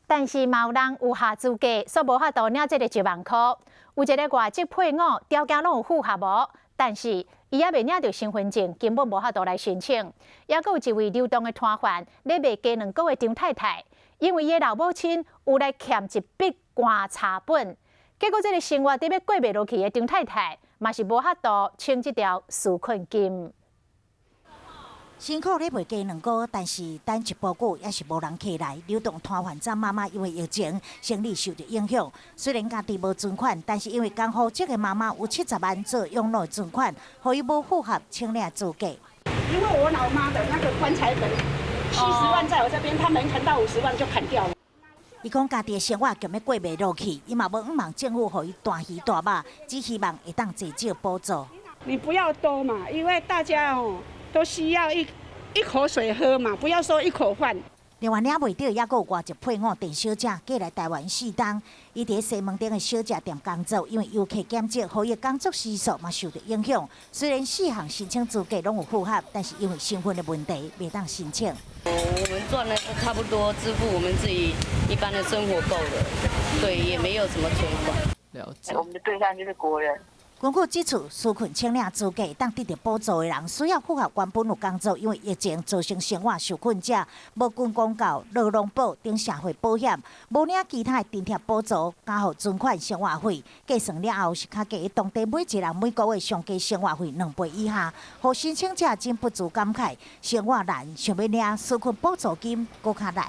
但是嘛有人有下资格，所无法度领这个1万块。有一个外籍配偶，条件拢有符合无，但是伊也未领到身份证，根本无法度来申请。也阁有一位流动的摊贩，咧卖鸡2个月张太太，因为伊的老母亲有来欠一笔棺查本，结果这个生活伫要过袂落去的张太太，嘛是无法度清这条纾困金。 辛苦咧卖鸡2个，但是等一波久也是无人客来。流动摊贩张妈妈因为疫情生理受到影响，虽然家己无存款，但是因为刚好这个妈妈有70万做养老存款，所以无符合清领资格。因为我老妈的那个棺材本70万在我这边，他们砍到50万就砍掉了。伊讲家己的生活根本过袂落去，伊嘛无望政府予伊大鱼大肉，只希望会当济少补助。你不要多嘛，因为大家都需要一口水喝嘛，不要说一口饭。另外领袂到，也阁有外籍配偶陈小姐过来台湾4天，伊伫西门町的小食店工作，因为游客检测，所以工作时数嘛受到影响。虽然4项申请资格拢有符合，但是因为身份的问题，袂当申请。我们赚的差不多支付我们自己一般的生活够了，对，也没有什么存款。了解。我们的对象就是国人。 根据指出，纾困清领资格当得到补助的人，需要符合原本有工作，因为疫情造成生活受困者，无捐公告、劳动保等社会保险，无领其他的津贴补助，加互存款生活费，计算了后是较低。当地每一人每个月上加生活费2倍以下，互申请者真不足感慨，生活难，想要领纾困补助金搁较难。